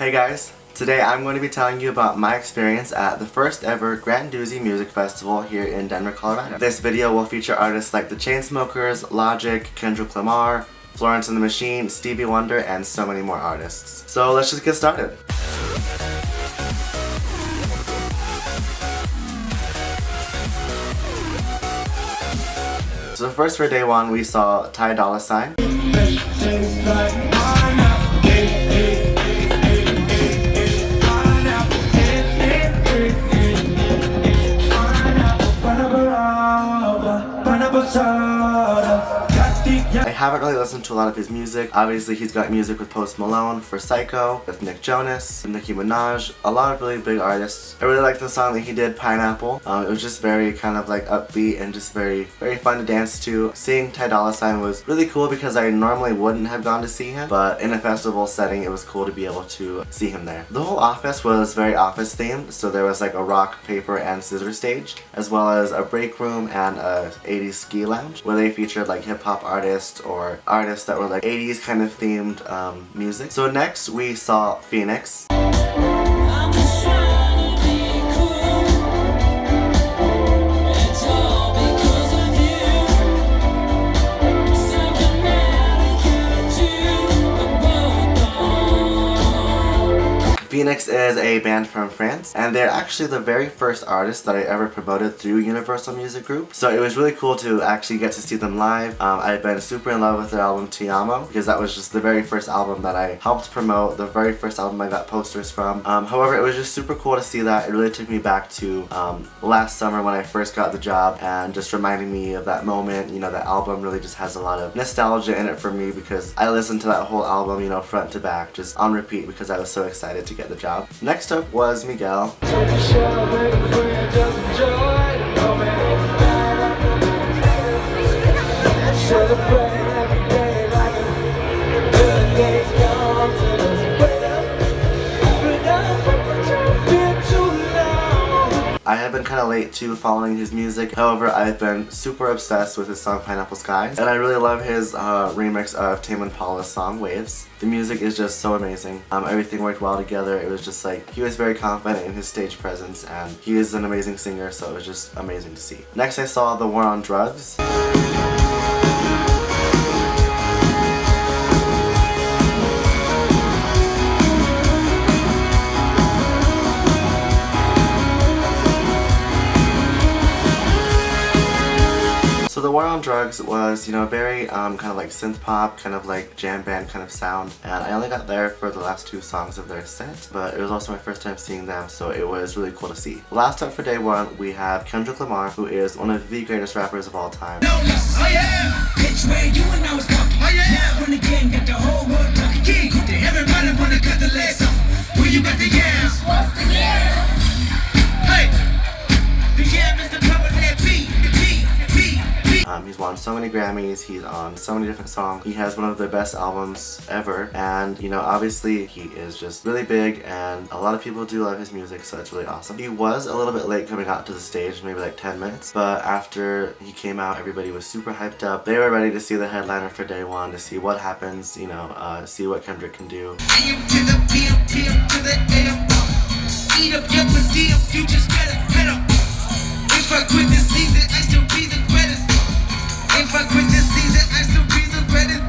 Hey guys, today I'm going to be telling you about my experience at the first ever GRANDOOZY Music Festival here in Denver, Colorado. This video will feature artists like the Chainsmokers, Logic, Kendrick Lamar, Florence The Machine, Stevie Wonder, and so many more artists. So let's just get started. So first for day one we saw Ty Dolla $ign. I haven't really listened to a lot of his music. Obviously he's got music with Post Malone for Psycho, with Nick Jonas, with Nicki Minaj, a lot of really big artists. I really liked the song that he did, Pineapple. It was just very kind of like upbeat and just very fun to dance to. Seeing Ty Dolla $ign was really cool because I normally wouldn't have gone to see him, but in a festival setting it was cool to be able to see him there. The whole office was very office themed, so there was like a rock, paper, and scissors stage, as well as a break room and a 80s ski lounge where they featured like hip hop artists or artists that were like 80s kind of themed music. So next we saw Phoenix. Phoenix is a band from France, and they're actually the very first artist that I ever promoted through Universal Music Group. So it was really cool to actually get to see them live. I've been super in love with their album Ti Amo, because that was just the very first album that I helped promote, the very first album I got posters from. However, it was just super cool to see that. It really took me back to last summer when I first got the job, and just reminding me of that moment. You know, that album really just has a lot of nostalgia in it for me because I listened to that whole album, you know, front to back, just on repeat because I was so excited to get the job. Next up was Miguel. I have been kind of late to following his music, however I've been super obsessed with his song Pineapple Skies, and I really love his remix of Tame Impala's song Waves. The music is just so amazing. Everything worked well together. It was just like, he was very confident in his stage presence, and he is an amazing singer, so it was just amazing to see. Next I saw The War on Drugs. So The War on Drugs was, you know, very kind of like synth pop, kind of like jam band kind of sound, and I only got there for the last two songs of their set, but it was also my first time seeing them, so it was really cool to see. Last up for day one, we have Kendrick Lamar, who is one of the greatest rappers of all time. Oh yeah! Bitch, where you and I was walking. Oh yeah! When the game got the whole world talking. Everybody wanna cut the legs off. Where you got the yams? What's the yams? Hey! The yam is the cover that beat. He's won so many Grammys, he's on so many different songs, he has one of the best albums ever, and you know, obviously he is just really big and a lot of people do love his music, so it's really awesome. He was a little bit late coming out to the stage, maybe like 10 minutes, but after he came out everybody was super hyped up. They were ready to see the headliner for day one, to see what happens, you know, see what Kendrick can do. Eat up your pussy, you just gotta head up. If I quit this season, I still be the greatest. If I quit this season, I still be the greatest.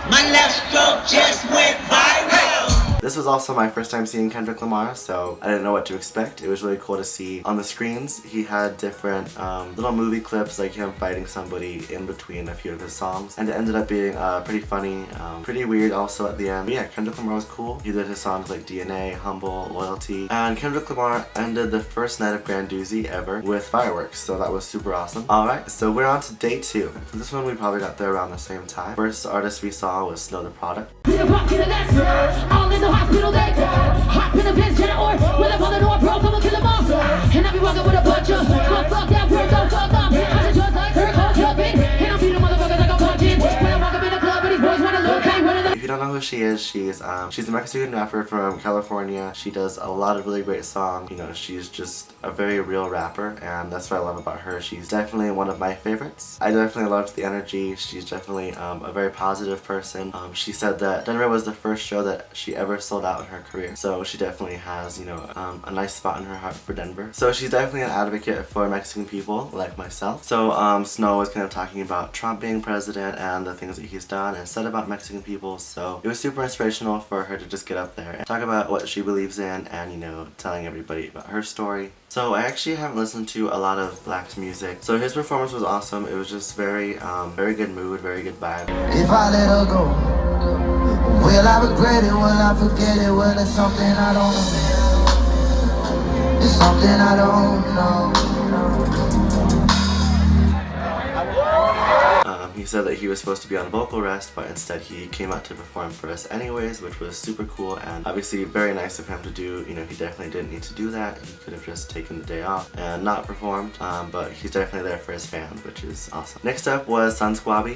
My left stroke just went viral. This was also my first time seeing Kendrick Lamar, so I didn't know what to expect. It was really cool to see on the screens. He had different little movie clips, like him fighting somebody in between a few of his songs, and it ended up being pretty funny, pretty weird also at the end. But yeah, Kendrick Lamar was cool. He did his songs like DNA, Humble, Loyalty, and Kendrick Lamar ended the first night of GRANDOOZY ever with fireworks, so that was super awesome. Alright, so we're on to day two. For this one we probably got there around the same time. First artist we saw was Snow the Product. All in the hospital they die. Hop in the bench, get an or with a bullet or bro, come and kill them all. And I be walking with a bunch of fuck that bird, don't fuck them. I just like her, call jumping. And I'm beating motherfuckers like I'm punching. When I walk up in the club and these boys wanna look, hey, what are they? If you don't don't know who she is, she's a Mexican rapper from California. She does a lot of really great songs. You know, she's just a very real rapper, and that's what I love about her. She's definitely one of my favorites. I definitely loved the energy. She's definitely a very positive person. She said that Denver was the first show that she ever sold out in her career, so she definitely has, you know, a nice spot in her heart for Denver. So she's definitely an advocate for Mexican people like myself. So Snow was kind of talking about Trump being president and the things that he's done and said about Mexican people, so it was super inspirational for her to just get up there and talk about what she believes in and, you know, telling everybody about her story. So I actually haven't listened to a lot of Black's music, so his performance was awesome. It was just very good mood, very good vibe. If I let her go, will I regret it, will I forget it, well it's something I don't know. It's something I don't know. He said that he was supposed to be on vocal rest, but instead he came out to perform for us anyways, which was super cool and obviously very nice of him to do. You know, he definitely didn't need to do that. He could have just taken the day off and not performed, but he's definitely there for his fans, which is awesome. Next up was Sun Squabby.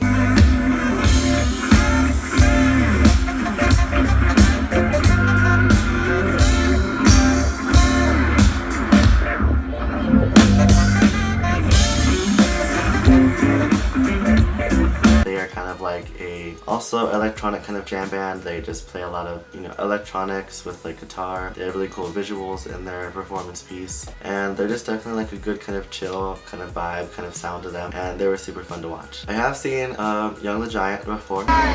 Also electronic kind of jam band. They just play a lot of, you know, electronics with like guitar. They have really cool visuals in their performance piece, and they're just definitely like a good kind of chill kind of vibe, kind of sound to them, and they were super fun to watch. I have seen Young the Giant before. I'm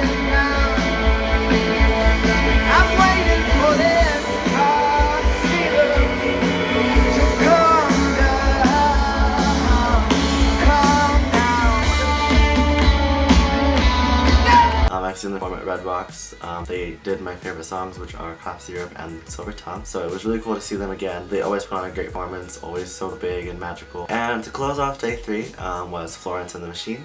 waiting for this I've seen them perform at Red Rocks. They did my favorite songs, which are Cough Syrup and Silver Tongue, so it was really cool to see them again. They always put on a great performance, always so big and magical. And to close off day 3 was Florence and the Machine.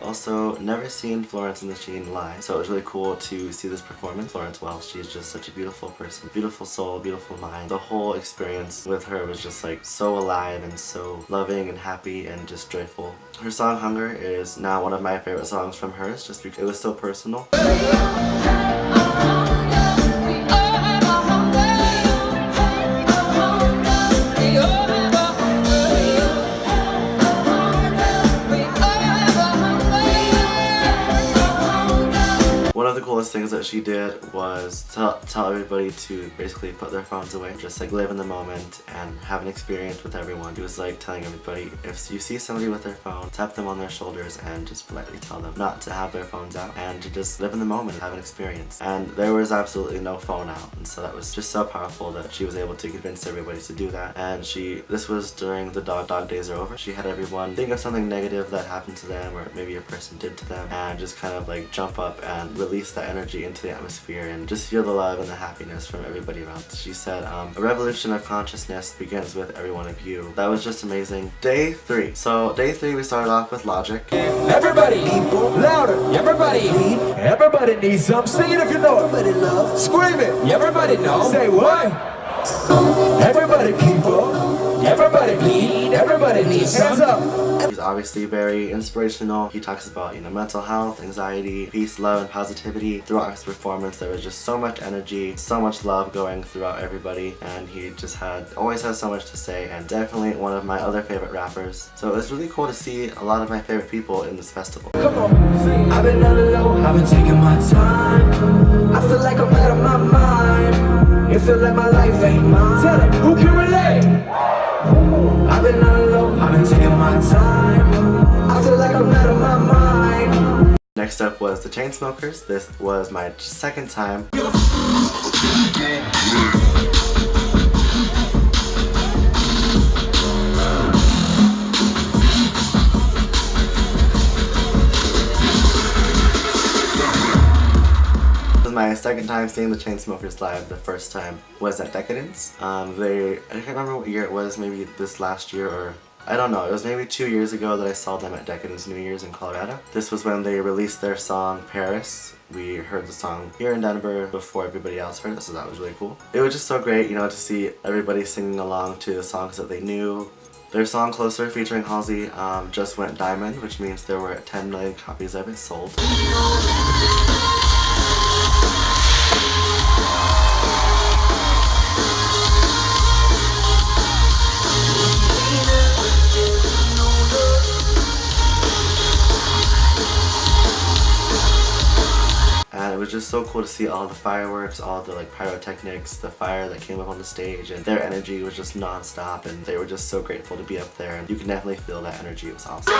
Also never seen Florence and the Machine live, so it was really cool to see this performance. Florence Welch, she's just such a beautiful person, beautiful soul, beautiful mind. The whole experience with her was just like so alive and so loving and happy and just joyful. Her song Hunger is now one of my favorite songs from hers, just because it was so personal. The coolest things that she did was tell everybody to basically put their phones away, just like live in the moment and have an experience with everyone. It was like telling everybody, if you see somebody with their phone, tap them on their shoulders and just politely tell them not to have their phones out and to just live in the moment and have an experience. And there was absolutely no phone out, and so that was just so powerful that she was able to convince everybody to do that. And this was during the dog days are over. She had everyone think of something negative that happened to them or maybe a person did to them and just kind of like jump up and release that energy into the atmosphere and just feel the love and the happiness from everybody around. She said, a revolution of consciousness begins with every one of you. That was just amazing. Day 3. So day 3 we started off with Logic. Everybody, louder. Everybody needs some. Sing it if you know it. Everybody love. Scream it. Everybody know. Say what? Everybody people. Everybody need. Everybody needs some. Hands up. He's obviously very inspirational. He talks about, you know, mental health, anxiety, peace, love, and positivity. Throughout his performance, there was just so much energy, so much love going throughout everybody, and he just always has so much to say, and definitely one of my other favorite rappers. So it was really cool to see a lot of my favorite people in this festival. Come on, sing. I've been alone, I've been taking my time. I feel like I'm out of my mind. It feel like my life ain't mine. Tell them, who can relate? I've been alone, I've been taking my time. I feel like I'm out of my mind. Next up was the Chainsmokers. This was my second time. My second time seeing the Chainsmokers live. The first time was at Decadence. I can't remember what year it was, maybe this last year or I don't know, it was maybe 2 years ago that I saw them at Decadence New Year's in Colorado. This was when they released their song Paris. We heard the song here in Denver before everybody else heard it, so that was really cool. It was just so great, you know, to see everybody singing along to the songs that they knew. Their song Closer featuring Halsey just went diamond, which means there were 10 million copies of it sold. And it was just so cool to see all the fireworks, all the like pyrotechnics, the fire that came up on the stage, and their energy was just non-stop, and they were just so grateful to be up there, and you can definitely feel that energy. It was awesome.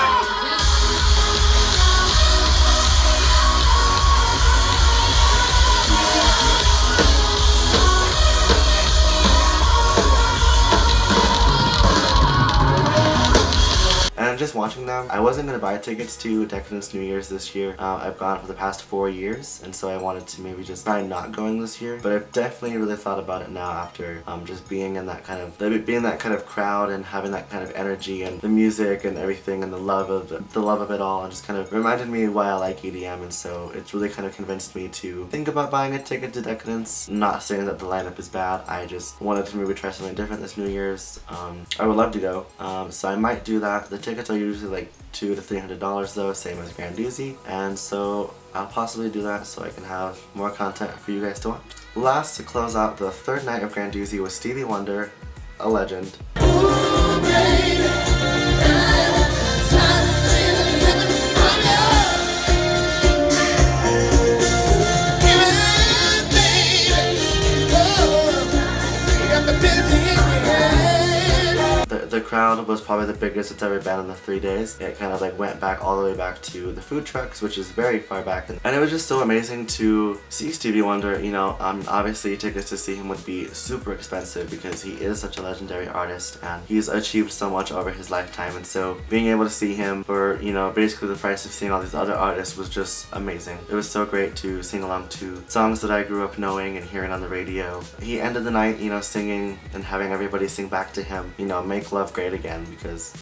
And just watching them, I wasn't going to buy tickets to Decadence New Year's this year. I've gone for the past 4 years, and so I wanted to maybe just try not going this year. But I've definitely really thought about it now after just being in that kind of crowd and having that kind of energy and the music and everything and the love of it all, and just kind of reminded me why I like EDM. And so it's really kind of convinced me to think about buying a ticket to Decadence. Not saying that the lineup is bad, I just wanted to maybe try something different this New Year's. I would love to go, so I might do that. The tickets are usually like $200 to $300 though, same as GRANDOOZY, and so I'll possibly do that so I can have more content for you guys to watch. Last, to close out the third night of GRANDOOZY, was Stevie Wonder, a legend. The crowd was probably the biggest it's ever been in the 3 days. It kind of like went back all the way back to the food trucks, which is very far back, and it was just so amazing to see Stevie Wonder. You know, obviously tickets to see him would be super expensive because he is such a legendary artist and he's achieved so much over his lifetime, and so being able to see him for, you know, basically the price of seeing all these other artists was just amazing. It was so great to sing along to songs that I grew up knowing and hearing on the radio. He ended the night, you know, singing and having everybody sing back to him, you know, make love great again, because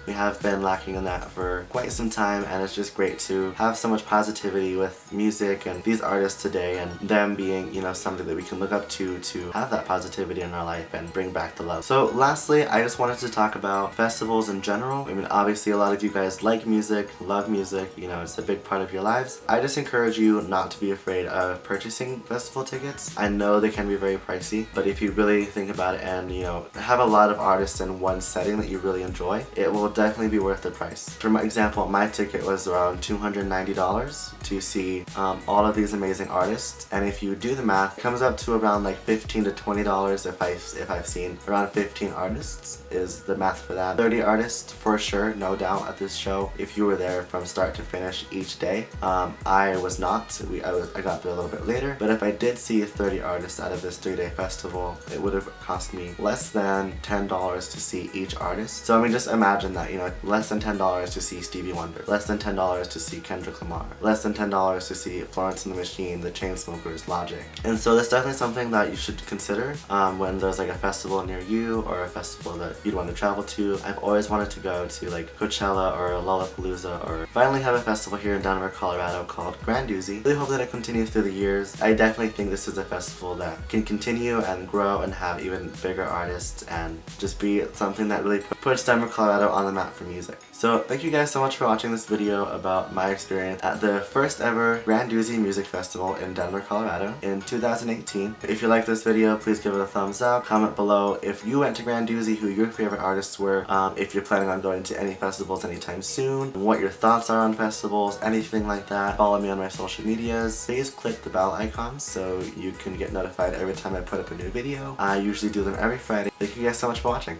we have been lacking in that for quite some time, and it's just great to have so much positivity with music and these artists today, and them being, you know, something that we can look up to have that positivity in our life and bring back the love. So lastly, I just wanted to talk about festivals in general. I mean, obviously a lot of you guys like music, love music, you know, it's a big part of your lives. I just encourage you not to be afraid of purchasing festival tickets. I know they can be very pricey, but if you really think about it and, you know, have a lot of artists in one setting that you really enjoy, it will definitely be worth the price. For my example, my ticket was around $290 to see all of these amazing artists, and if you do the math, it comes up to around like $15 to $20 if I've seen around 15 artists is the math for that. 30 artists for sure, no doubt, at this show if you were there from start to finish each day. I was not. I got there a little bit later, but if I did see 30 artists out of this 3-day festival, it would have cost me less than $10 to see each artist. So I mean, just imagine that, you know, less than $10 to see Stevie Wonder, less than $10 to see Kendrick Lamar, less than $10 to see Florence The Machine, the Chainsmokers, Logic. And so that's definitely something that you should consider when there's like a festival near you or a festival that you'd want to travel to. I've always wanted to go to like Coachella or Lollapalooza, or finally have a festival here in Denver, Colorado called GRANDOOZY. I really hope that it continues through the years. I definitely think this is a festival that can continue and grow and have even bigger artists and just be something that really puts Denver, Colorado on the map for music. So thank you guys so much for watching this video about my experience at the first ever GRANDOOZY Music Festival in Denver, Colorado in 2018. If you like this video, please give it a thumbs up. Comment below if you went to GRANDOOZY, who your favorite artists were, if you're planning on going to any festivals anytime soon, what your thoughts are on festivals, anything like that. Follow me on my social medias. Please click the bell icon so you can get notified every time I put up a new video. I usually do them every Friday. Thank you guys so much for watching.